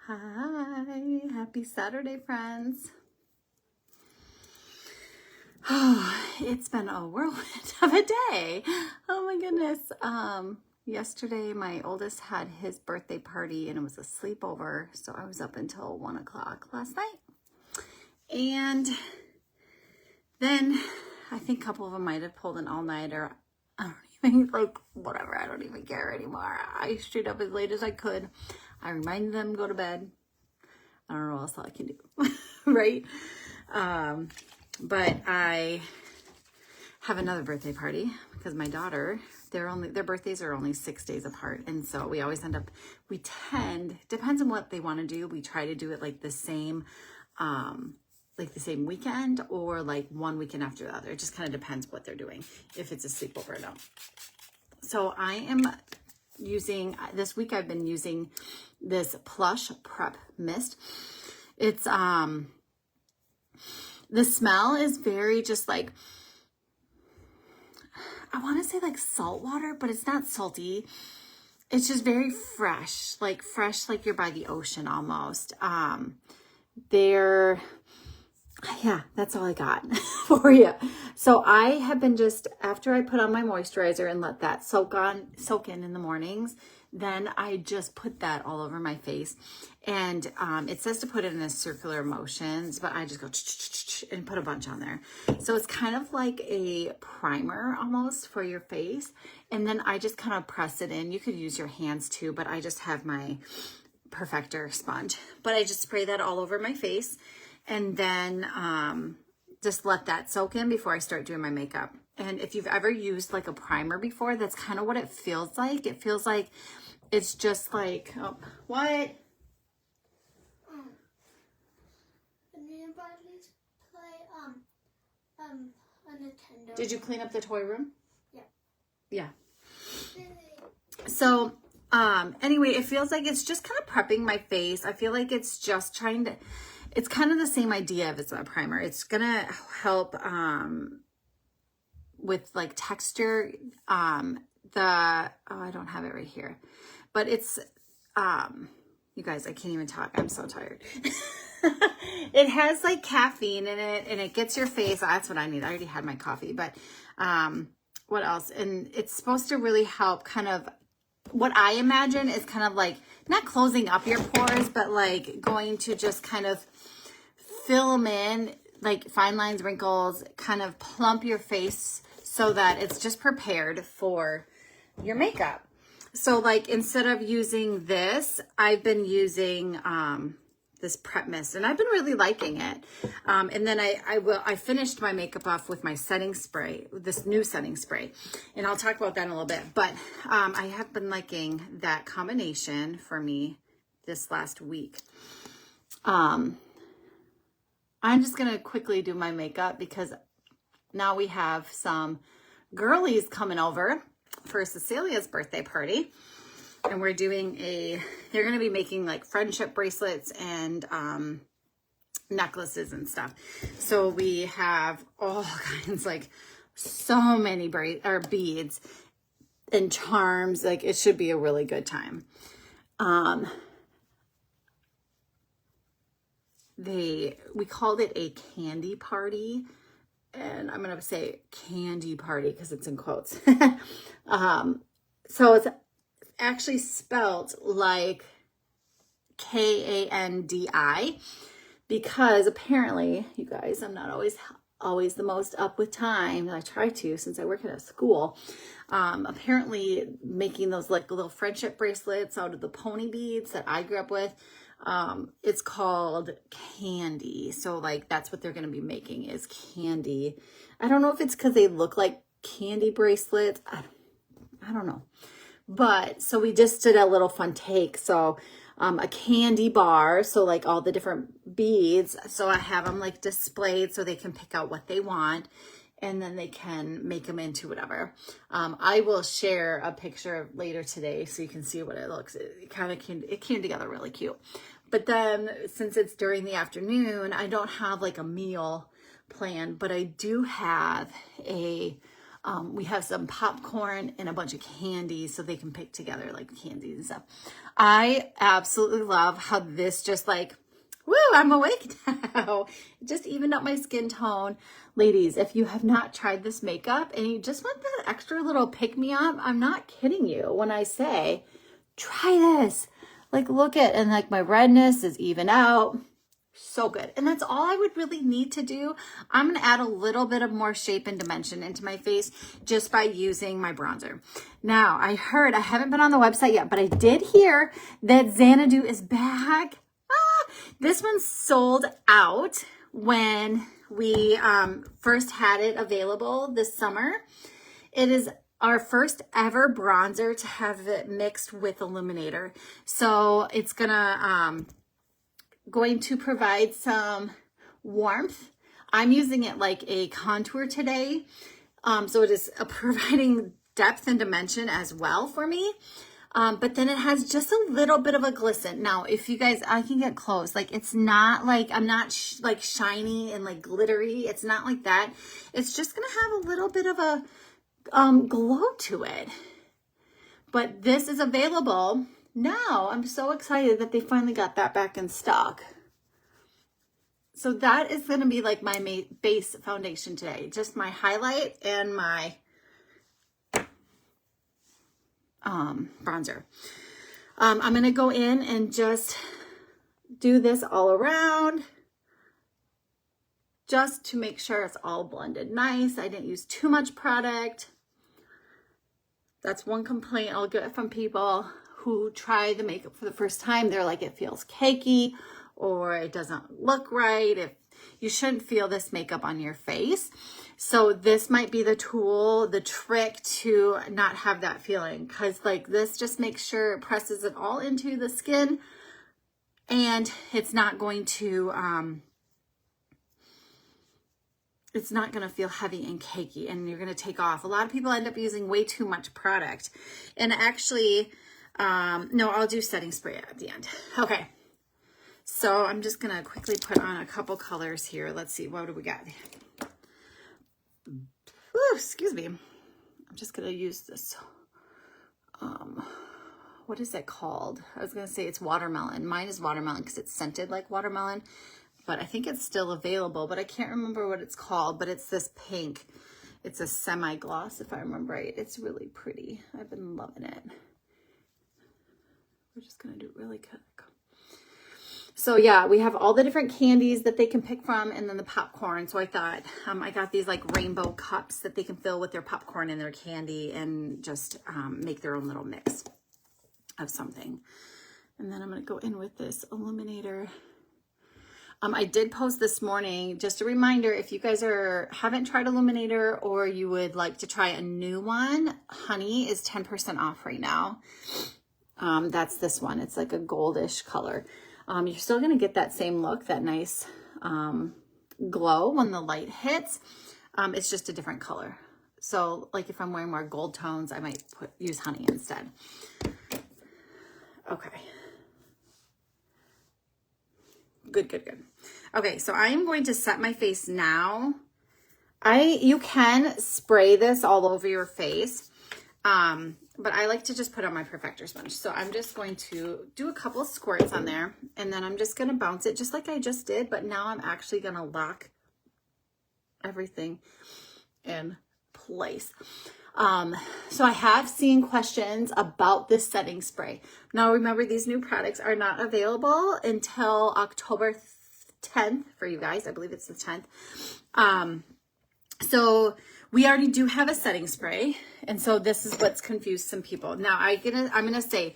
Hi, happy Saturday, friends. Oh, it's been a whirlwind of a day. Oh my goodness. Yesterday my oldest had his birthday party and it was a sleepover. So I was up until 1 o'clock last night. And then I think a couple of them might have pulled an all-nighter. I don't even, whatever, I don't even care anymore. I stayed up as late as I could. I reminded them to go to bed. I don't know what else I can do, right? But I have another birthday party because my daughter, their birthdays are only 6 days apart. And so we always depends on what they want to do. We try to do it like the same weekend or like one weekend after the other. It just kind of depends what they're doing, if it's a sleepover or not. So I am this week I've been using this Plush Prep Mist. It's, the smell is very just like, I want to say like salt water, but it's not salty. It's just very fresh like you're by the ocean almost. Yeah, that's all I got for you. So I have been after I put on my moisturizer and let that soak in the mornings, then I just put that all over my face. And it says to put it in a circular motions, but I just go and put a bunch on there. So it's kind of like a primer almost for your face. And then I just kind of press it in. You could use your hands too, but I just have my Perfector sponge. But I just spray that all over my face. And then just let that soak in before I start doing my makeup. And if you've ever used like a primer before, that's kind of what it feels like. It feels like it's just like, oh, what? Anybody's play a Nintendo. Did you clean up the toy room? Yeah. So anyway, it feels like it's just kind of prepping my face. I feel like it's just it's kind of the same idea if it's a primer. It's gonna help with like texture. I don't have it right here, but it's you guys, I can't even talk. I'm so tired. It has like caffeine in it and it gets your face. That's what I need. I already had my coffee, but what else? And it's supposed to really help kind of, what I imagine is kind of like not closing up your pores, but like going to just kind of fill them in, like fine lines, wrinkles, kind of plump your face so that it's just prepared for your makeup. So like instead of using this, I've been using this prep mist and I've been really liking it. And then I finished my makeup off with my setting spray, this new setting spray. And I'll talk about that in a little bit. But I have been liking that combination for me this last week. I'm just going to quickly do my makeup because now we have some girlies coming over for Cecilia's birthday party. And we're doing they're going to be making like friendship bracelets and necklaces and stuff. So we have all kinds, like so many beads and charms. Like it should be a really good time. We called it a candy party, and I'm going to say candy party because it's in quotes. So it's actually spelt like Kandi, because apparently, you guys, I'm not always the most up with time. I try to, since I work at a school. Apparently making those like little friendship bracelets out of the pony beads that I grew up with, it's called candy. So like that's what they're going to be making is candy. I don't know if it's because they look like candy bracelets. I don't know. But so we just did a little fun take. So a candy bar. So like all the different beads. So I have them like displayed so they can pick out what they want. And then they can make them into whatever. I will share a picture later today so you can see what it looks. It came together really cute. But then since it's during the afternoon, I don't have like a meal planned, but I do have a We have some popcorn and a bunch of candy so they can pick together like candies and stuff. I absolutely love how this just like, woo, I'm awake now. It just evened up my skin tone. Ladies, if you have not tried this makeup and you just want that extra little pick-me-up, I'm not kidding you when I say, try this. Like, look at, and like my redness is even out. So good. And that's all I would really need to do. I'm going to add a little bit of more shape and dimension into my face just by using my bronzer. Now, I haven't been on the website yet, but I did hear that Xanadu is back. This one sold out when we first had it available this summer. It is our first ever bronzer to have it mixed with illuminator. So it's going to provide some warmth. I'm using it like a contour today. So it is providing depth and dimension as well for me. But then it has just a little bit of a glisten. Now, if you guys, I can get close. Like, it's not like, I'm not like shiny and like glittery. It's not like that. It's just going to have a little bit of a glow to it. But this is available now. I'm so excited that they finally got that back in stock. So that is going to be like my base foundation today. Just my highlight and my bronzer. I'm going to go in and just do this all around just to make sure it's all blended nice. I didn't use too much product. That's one complaint I'll get from people who try the makeup for the first time. They're like, it feels cakey or it doesn't look right. You shouldn't feel this makeup on your face. So this might be the tool, the trick to not have that feeling, because like this just makes sure it presses it all into the skin and it's not going to feel heavy and cakey and you're going to take off. A lot of people end up using way too much product. And actually, no, I'll do setting spray at the end. Okay. So I'm just going to quickly put on a couple colors here. Let's see. What do we got? Ooh, excuse me. I'm just going to use this. What is it called? I was going to say it's watermelon. Mine is watermelon because it's scented like watermelon, but I think it's still available, but I can't remember what it's called, but it's this pink. It's a semi-gloss, if I remember right. It's really pretty. I've been loving it. We're just going to do it really quick. So yeah, we have all the different candies that they can pick from and then the popcorn. So I thought I got these like rainbow cups that they can fill with their popcorn and their candy and just make their own little mix of something. And then I'm going to go in with this illuminator. I did post this morning, just a reminder, if you guys haven't tried illuminator or you would like to try a new one, Honey is 10% off right now. That's this one. It's like a goldish color. You're still going to get that same look, that nice glow when the light hits. It's just a different color. So like if I'm wearing more gold tones, I might use Honey instead. Okay. Good. Okay, so I am going to set my face now. You can spray this all over your face. But I like to just put on my Perfector sponge. So I'm just going to do a couple of squirts on there and then I'm just going to bounce it just like I just did. But now I'm actually going to lock everything in place. So I have seen questions about this setting spray. Now remember, these new products are not available until October 10th for you guys. I believe it's the 10th. So we already do have a setting spray. And so this is what's confused some people. Now I'm going to say,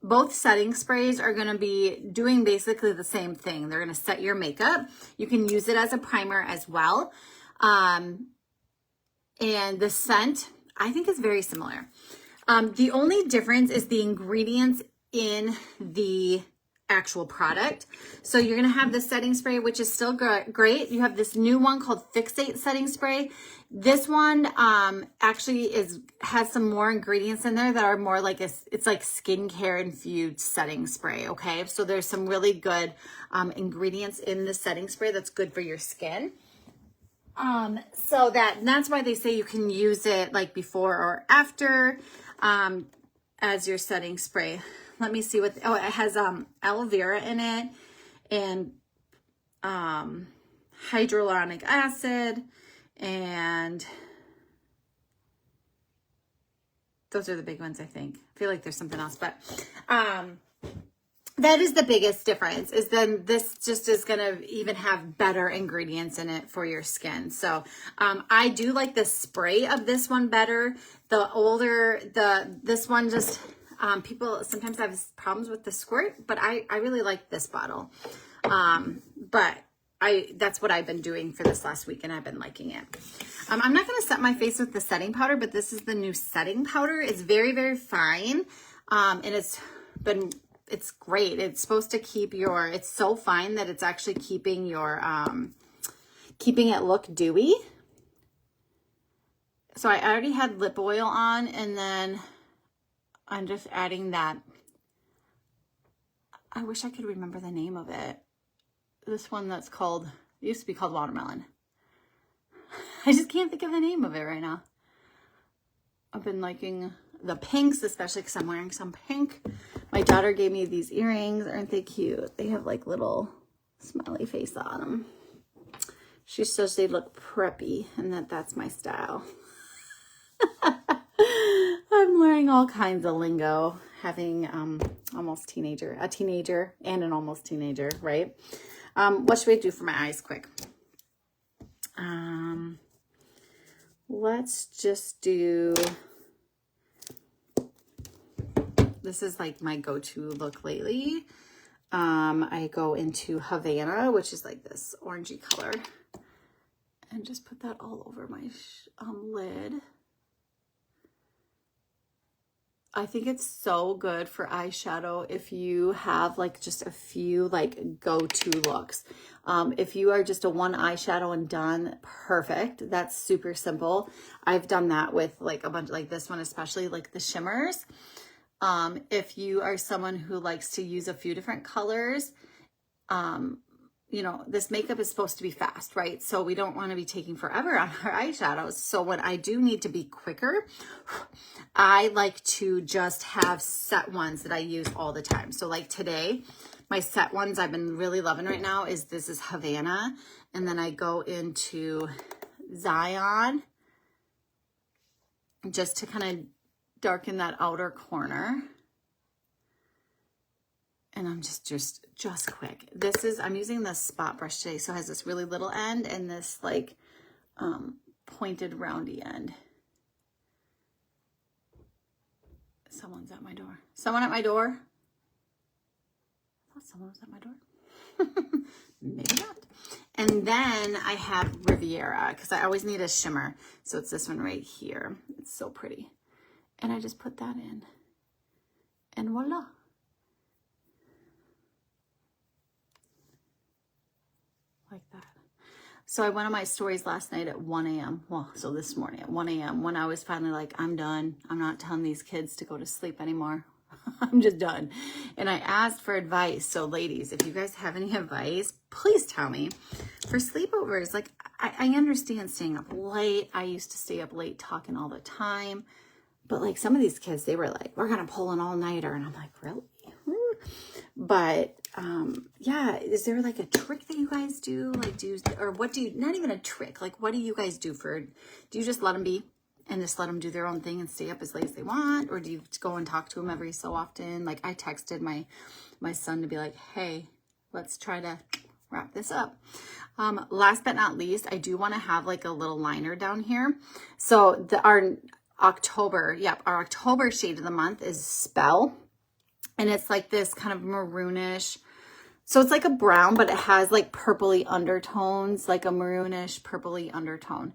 both setting sprays are going to be doing basically the same thing. They're going to set your makeup. You can use it as a primer as well. And the scent, I think, is very similar. The only difference is the ingredients in the actual product. So you're going to have the setting spray, which is still great. You have this new one called Fixate setting spray. This one actually has some more ingredients in there that are more like it's like skincare infused setting spray. Okay, so there's some really good ingredients in the setting spray that's good for your skin. So that's why they say you can use it like before or after, as your setting spray. Let me see what, it has, aloe vera in it and, hyaluronic acid, and those are the big ones, I think. I feel like there's something else, but, that is the biggest difference, is then this just is going to even have better ingredients in it for your skin. So I do like the spray of this one better. This one just, people sometimes have problems with the squirt, but I really like this bottle. But that's what I've been doing for this last week, and I've been liking it. I'm not going to set my face with the setting powder, but this is the new setting powder. It's very, very fine. And it's great. It's supposed to keep it's so fine that it's actually keeping keeping it look dewy. So I already had lip oil on, and then I'm just adding that. I wish I could remember the name of it. This one it used to be called watermelon. I just can't think of the name of it right now. I've been liking the pinks, especially because I'm wearing some pink. My daughter gave me these earrings. Aren't they cute? They have like little smiley face on them. She says they look preppy and that's my style. I'm learning all kinds of lingo, having a teenager and an almost teenager, right? What should we do for my eyes quick? Let's just do, this is like my go-to look lately. I go into Havana, which is like this orangey color, and just put that all over my lid. I think it's so good for eyeshadow if you have like just a few like go-to looks. If you are just a one eyeshadow and done, perfect. That's super simple. I've done that with like a bunch, like this one, especially like the shimmers. If you are someone who likes to use a few different colors, you know, this makeup is supposed to be fast, right? So we don't want to be taking forever on our eyeshadows. So when I do need to be quicker, I like to just have set ones that I use all the time. So like today, my set ones I've been really loving right now this is Havana. And then I go into Zion just to kind of darken that outer corner. And I'm just quick. I'm using this spot brush today. So it has this really little end and this like pointed roundy end. Someone's at my door. Someone at my door? I thought someone was at my door. Maybe not. And then I have Riviera because I always need a shimmer. So it's this one right here. It's so pretty. And I just put that in. And voila. Like that. So I went on my stories last night at 1 a.m. Well, so this morning at 1 a.m. when I was finally like, I'm done. I'm not telling these kids to go to sleep anymore. I'm just done. And I asked for advice. So ladies, if you guys have any advice, please tell me. For sleepovers, like I understand staying up late. I used to stay up late talking all the time. But like some of these kids, they were like, we're going to pull an all-nighter. And I'm like, really? But yeah, is there like a trick that you guys do? Like not even a trick, like what do you guys do do you just let them be and just let them do their own thing and stay up as late as they want? Or do you go and talk to them every so often? Like I texted my son to be like, hey, let's try to wrap this up. Last but not least, I do want to have like a little liner down here. So our October shade of the month is Spell. And it's like this kind of maroonish. So it's like a brown, but it has like purpley undertones, like a maroonish purpley undertone.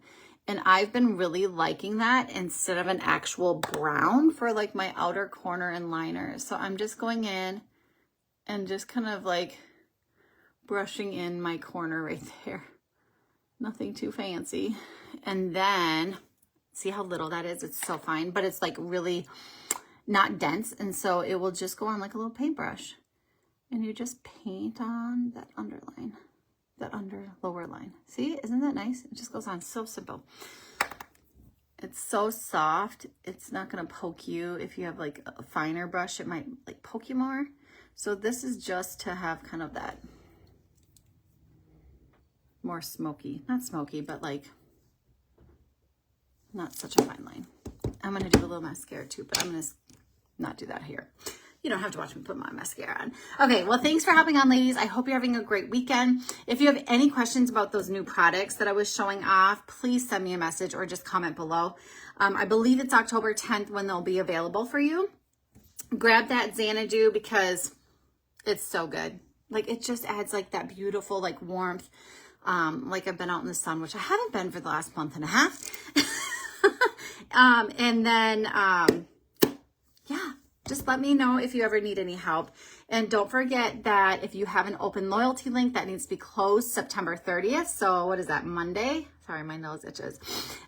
And I've been really liking that instead of an actual brown for like my outer corner and liner. So I'm just going in and just kind of like brushing in my corner right there. Nothing too fancy. And then see how little that is? It's so fine, but it's like really not dense, and so it will just go on like a little paintbrush, and you just paint on that underline. the under lower line. See, isn't that nice? It just goes on so simple. It's so soft. It's not going to poke you. If you have like a finer brush, it might like poke you more. So this is just to have kind of that more smoky, not smoky, but like not such a fine line. I'm going to do a little mascara too, but I'm going to not do that here. You don't have to watch me put my mascara on. Okay, well, thanks for hopping on, ladies. I hope you're having a great weekend. If you have any questions about those new products that I was showing off, please send me a message or just comment below. I believe it's October 10th when they'll be available for you. Grab that Xanadu because it's so good. Like, it just adds like that beautiful like warmth. Like I've been out in the sun, which I haven't been for the last month and a half. And then, yeah. Just let me know if you ever need any help. And don't forget that if you have an open loyalty link, that needs to be closed September 30th. So what is that, Monday? Sorry, my nose itches.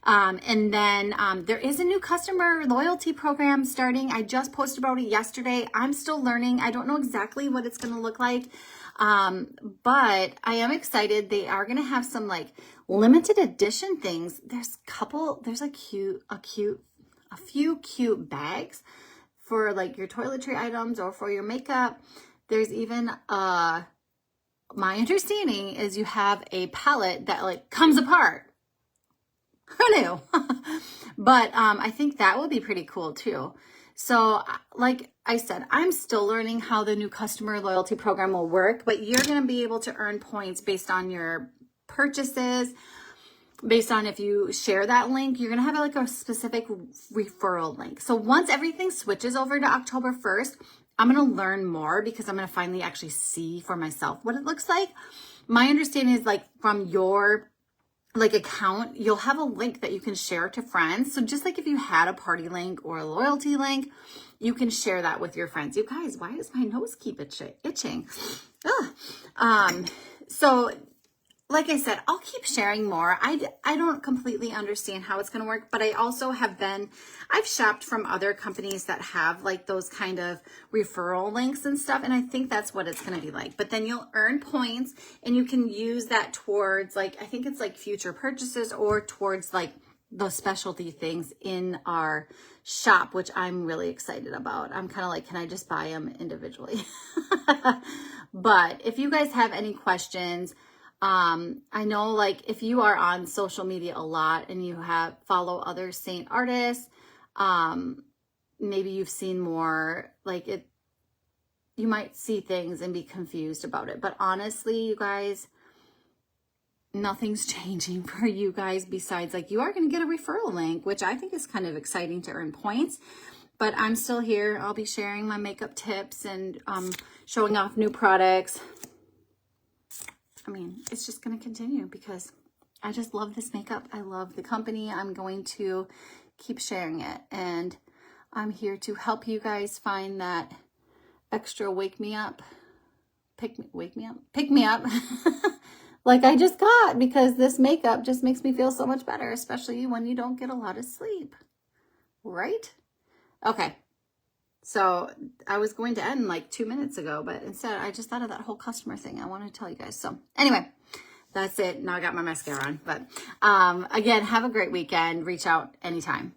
And then there is a new customer loyalty program starting. I just posted about it yesterday. I'm still learning. I don't know exactly what it's going to look like. But I am excited. They are going to have some like limited edition things. There's a few cute bags for like your toiletry items or for your makeup. There's even my understanding is you have a palette that like comes apart. Who knew? But I think that will be pretty cool too. So like I said, I'm still learning how the new customer loyalty program will work, but you're going to be able to earn points based on your purchases. Based on if you share that link, you're going to have like a specific referral link. So once everything switches over to October 1st, I'm going to learn more because I'm going to finally actually see for myself what it looks like. My understanding is like from your like account, you'll have a link that you can share to friends. So just like if you had a party link or a loyalty link, you can share that with your friends. You guys, why does my nose keep itching? Ugh. So like I said, I'll keep sharing more. I don't completely understand how it's going to work, but I also I've shopped from other companies that have like those kind of referral links and stuff. And I think that's what it's going to be like. But then you'll earn points and you can use that towards like, I think it's like future purchases or towards like those specialty things in our shop, which I'm really excited about. I'm kind of like, can I just buy them individually? But if you guys have any questions, I know like if you are on social media a lot and you follow other Saint artists, maybe you've seen more like it, you might see things and be confused about it. But honestly, you guys, nothing's changing for you guys besides like you are going to get a referral link, which I think is kind of exciting to earn points. But I'm still here. I'll be sharing my makeup tips and showing off new products. I mean, it's just going to continue because I just love this makeup. I love the company. I'm going to keep sharing it. And I'm here to help you guys find that extra pick me up like I just got, because this makeup just makes me feel so much better, especially when you don't get a lot of sleep, right? Okay. So I was going to end like 2 minutes ago, but instead I just thought of that whole customer thing I wanted to tell you guys. So anyway, that's it. Now I got my mascara on. But again, have a great weekend. Reach out anytime.